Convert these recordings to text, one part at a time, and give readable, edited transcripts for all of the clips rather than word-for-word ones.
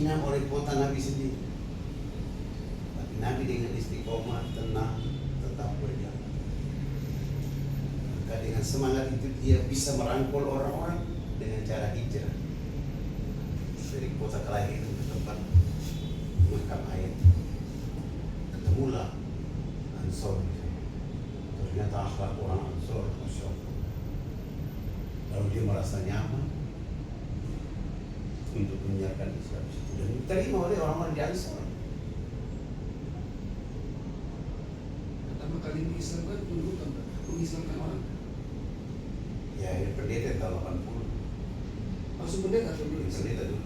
dihina oleh kota Nabi sendiri. Tapi Nabi dengan istiqomah, tenang, tetap berjalan. Maka dengan semangat itu dia bisa merangkul orang-orang dengan cara hijrah dari kota kelahiran ke tempat makam ayat. Ketemulah Ansor. Ternyata akhlak orang Ansor, Masya Allah. Lalu dia merasa nyaman untuk menyiarkan Islam dan diterima oleh orang-orang di Ansor. Pertama kali mengislamkan pendudukan, mengislamkan orang. Ya, ini pendeta tahun 80. Langsung pendeta atau dulu? Pendeta dulu.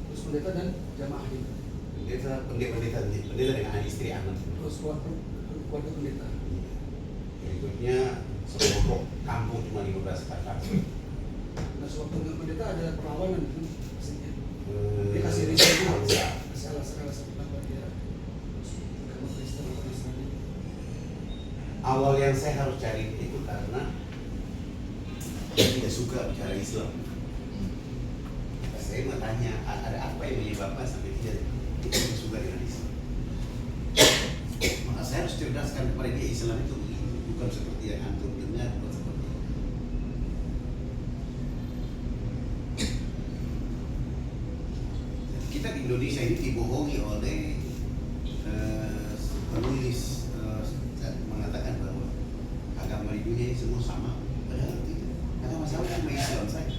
Terus pendeta dan jamaah juga. Pendeta dengan istri anak. Terus keluarga pendeta. Berikutnya sekelompok kampung cuma 15 kakak. Nah, sewaktu dengan pendeta ada perlawanan kan maksudnya. Dia kasih risiko, kasih alasan kenapa dia agama Kristen atau Nasrani. Awal yang saya harus cari itu karena dia tidak suka bicara Islam. Saya mau tanya, ada apa yang menyebabkan sampai dia tidak suka dengan Islam? Maka saya harus cerdaskan kepada dia, Islam itu bukan seperti yang antum dengar, bukan seperti itu. Kita di Indonesia ini dibohongi oleh penulis mengatakan bahwa agama di dunia ini semua sama. Padahal tidak. Agama sama kan Islam saja.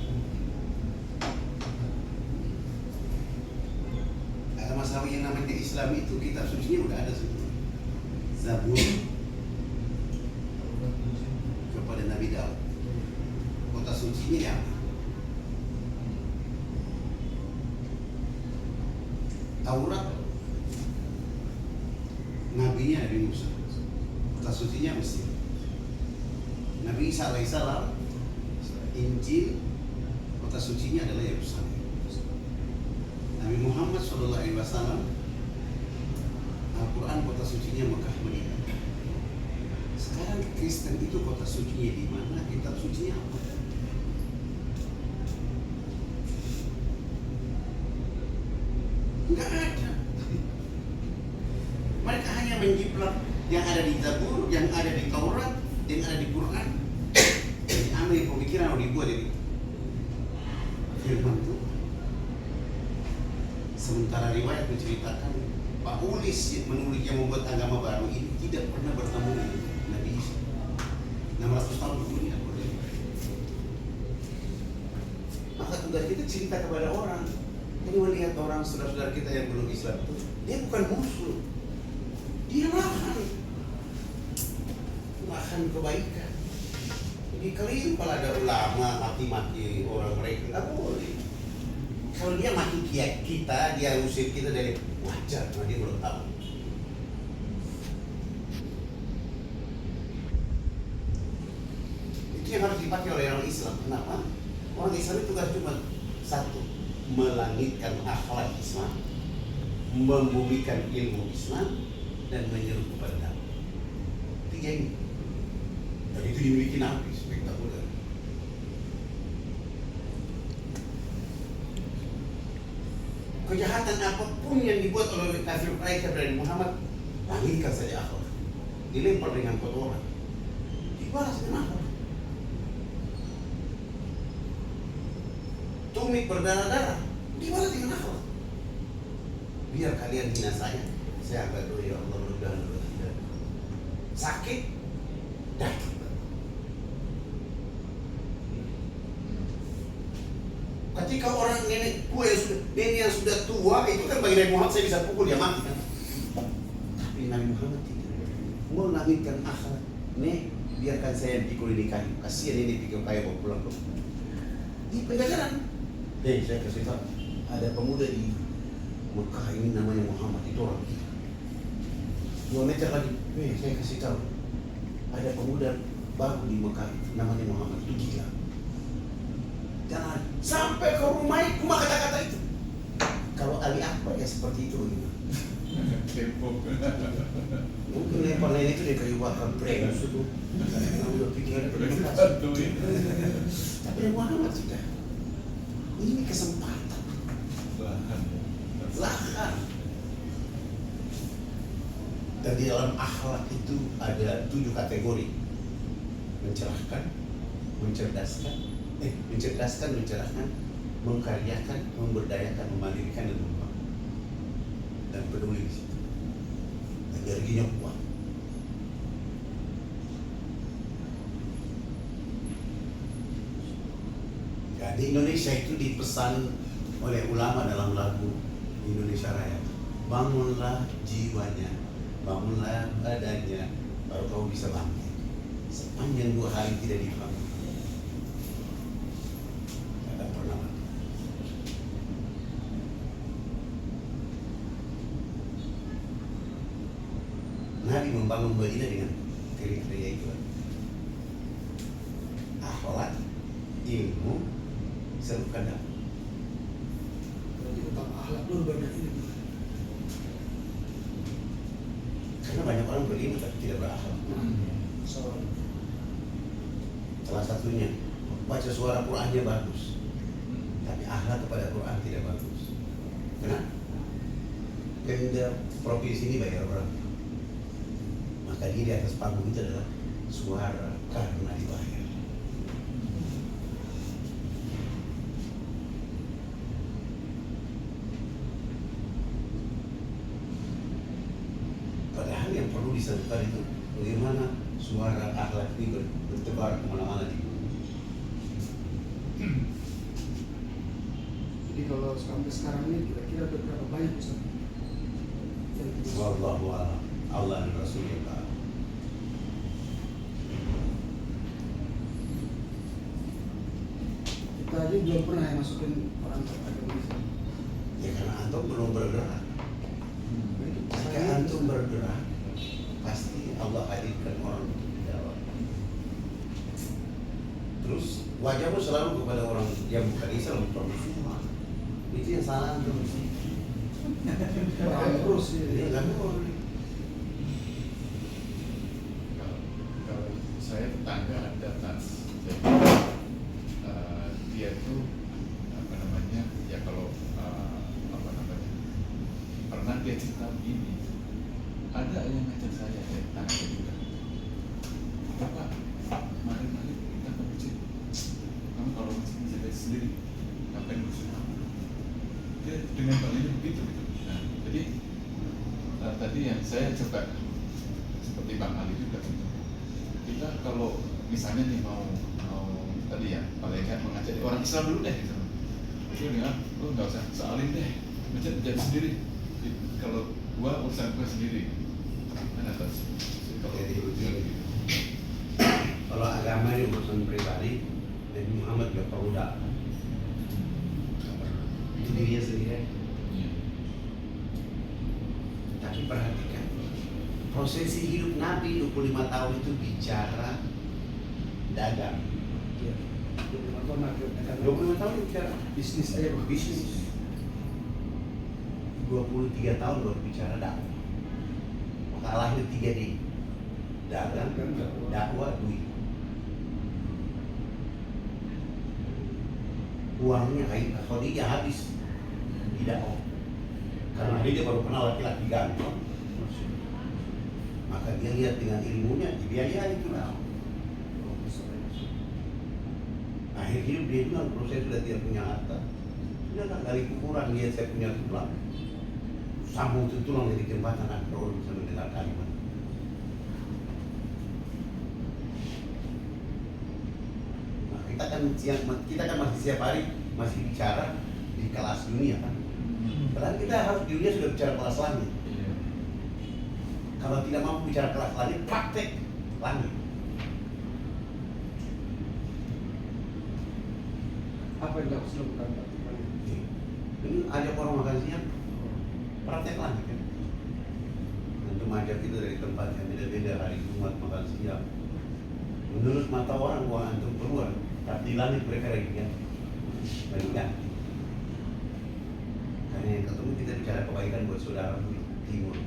Agama sama yang namanya Islam itu kitab sucinya udah ada semua. Zabur kepada Nabi Daud. Kota sucinya ya. Taurat nabinya Nabi Musa. Kota sucinya Mesir. Nabi Isa alaihissalam, Injil, kota sucinya adalah Yerusalem. Nabi Muhammad SAW, Al-Quran kota sucinya Mekah Madinah. Sekarang Kristen itu kota sucinya di mana? Kitab sucinya apa? Enggak ada. Mereka hanya menjiplak yang ada di Zabur, yang ada di Taurat, yang ada di Quran. Diambil pemikiran yang dibuat dari firman itu. Sementara riwayat menceritakan Paulis menulis yang membuat agama baru ini tidak pernah bertemu dengan Nabi Isa 600 tahun kemudian. Maka tugas kita cerita kepada orang. Jadi melihat orang saudara-saudara kita yang belum Islam itu, dia bukan musuh, dia lahan kebaikan. Jadi kalian kalau ada ulama maki-maki orang mereka nggak boleh. Kalau dia maki kita, dia usir kita dari wajar, karena dia belum tahu. Itu yang harus dipakai oleh orang Islam. Kenapa? Orang Islam itu tugas cuma satu, melangitkan akhlak Islam, membumikan ilmu Islam, dan menyeru kepada dakwah. Tiga ini. Dan itu dimiliki Nabi, spektakuler. Kejahatan apapun yang dibuat oleh kafir mereka dari Muhammad, langitkan saja akhlak. Dilempar dengan kotoran, dibalas dengan akhlak. Tumit berdarah-darah, dibalas dengan akhlak. Biar kalian hina saya agak doa ya Allah mudah-mudahan tidak sakit, sakit. Ketika orang nenek yang sudah tua itu kan bagi Nabi Muhammad saya bisa pukul dia mati kan. Tapi Nabi Muhammad tidak. Melangitkan akhlak. Nih biarkan saya pikul ini kayu. Kasihan ini pikul kayu bawa pulang loh. Di penjajaran. Saya kasih tahu ada pemuda di Mekah ini namanya Muhammad, itu orang kita. 2 meter lagi. Saya kasih tahu ada pemuda baru di Mekah namanya Muhammad, itu gila. Jangan sampai ke rumah itu kata-kata itu. Kalau Ali Akbar ya seperti itu bagaimana? Mungkin lempar lain itu dia kayu bakar brengsek itu. Udah pikiran berlepas. Tapi Muhammad sudah. Ini kesempatan. Lahan. Dan di dalam akhlak itu ada 7 kategori. Mencerahkan, mencerdaskan, mencerahkan, mengkaryakan, memberdayakan, memandirikan, dan membangun. Dan peduli di situ. Energinya kuat. Ya, di Indonesia itu dipesan oleh ulama dalam lagu Indonesia Raya. Bangunlah jiwanya, bangunlah badannya, baru kau bisa bangkit. Sepanjang 2 hari tidak dibangun, tidak pernah mati. Nabi membangun Madinah dengan kriteria itu. Akhlak, ilmu, serukan dakwah. Berarti utama akhlak dulu baru dari ini. Karena banyak orang berilmu tapi tidak berakhlak. Soal Salah satunya baca suara Qurannya bagus, tapi akhlak kepada Quran tidak bagus. Kenapa? Pemda provinsi ini bayar berapa? Maka dia di atas panggung itu adalah suara karena dibayar. Padahal yang perlu diserukan itu bagaimana suara akhlak ini bertebar kemana-mana di bumi. jadi kalau sampai sekarang ini kira-kira ada berapa banyak Ustaz? Wallahu a'lam. Allah dan Rasulnya tahu. Kita aja belum pernah yang masukin orang ke agama Islam. Ya karena antum belum bergerak. Jika antum bergerak, pasti Allah hadirkan orang untuk dijawab. Terus wajahmu selalu kepada orang yang bukan Islam, bukan Muslim. Itu yang salah antum. Orang terus Jadi ya. nggak boleh. Kalau saya tetangga ada tas, jadi dia tuh apa namanya ya kalau apa namanya pernah dia cerita begini, ada yang ngajak saya dari tetangga juga, Bapak mari kita ke masjid, kamu kalau masjid bisa sendiri, ngapain ngurusin kamu? Dia dengan balinya begitu gitu. Nah, jadi tadi yang saya coba seperti Bang Ali juga gitu. Kita kalau misalnya nih mau tadi ya paling kan mengajak orang Islam dulu deh gitu. Itu dengan lu nggak usah soalin deh, masjid jadi sendiri. Kalau gua urusan gua sendiri. Kan atas kalau Jadi, kalau agama ini urusan pribadi, Nabi Muhammad gak perlu dakwah. Itu dirinya sendiri. iya. Tapi perhatikan, prosesi hidup Nabi 25 tahun itu bicara dagang. Iya. 25 tahun bicara bisnis aja Bang. bisnis. 23 tahun baru bicara dakwah. Maka lahir 3 D. Dagang, dakwah, duit. Uangnya Khadijah habis di dakwah. Karena dia baru kenal laki-laki ganteng. Maka dia lihat dengan ilmunya, dibiayai itu lah. Akhir hidup dia bilang, kalau saya sudah tidak punya harta, sudah tak dari kuburan lihat saya punya tulang. Sambung itu tulang dari jembatan agar orang bisa mendengar kalimat. Nah, kita kan masih setiap hari masih bicara di kelas dunia kan. Padahal kita harus dunia sudah bicara kelas langit. Iya. Kalau tidak mampu bicara kelas langit, praktek langit. Apa yang harus dilakukan Pak? Ini ajak orang makan siang, praktek langit kan. Untuk ajak kita dari tempat yang beda-beda, hari Jumat makan siang. Menurut mata orang, uang antum keluar, tapi di langit mereka lagi kan. Lagi ganti. Karena yang ketemu kita bicara kebaikan buat saudara di timur.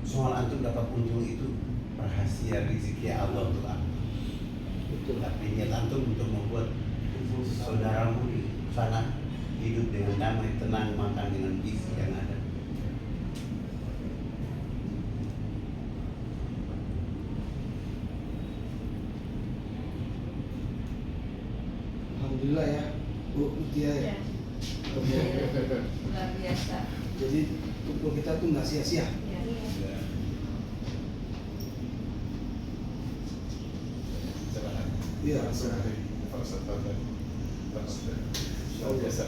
Soal antum dapat untung itu rahasia. rahasia rezeki Allah itu apa. Betul. Tapi niat antum untuk membuat saudaramu di sana hidup dengan damai, tenang, makan dengan gizi yang ada. Alhamdulillah ya, Bu Mutia ya. Ya, luar biasa. Jadi kumpul kita tuh nggak sia-sia. Ya. Cerahan. Iya, Luar biasa.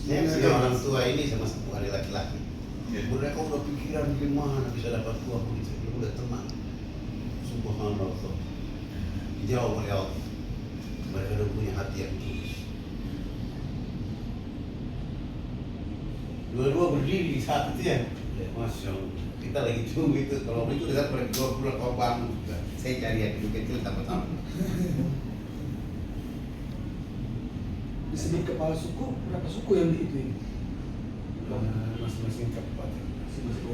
Yang sudah orang tua ini sama satu hari laki-laki. Iya. Mereka udah pikiran gimana bisa dapat tua begitu, dia udah tenang. Subhanallah. Dijawab oleh Allah. Mereka udah punya hati yang tulus. Dua-dua berdiri di saat itu ya. Masya Allah. Kita lagi tunggu itu. Kalau itu kita pergi keluar pulang kau bangun. Saya cari yang kecil tambah-tambah. Di sini kepala suku, berapa suku yang di itu ini? Masing-masing kabupaten. Masing-masing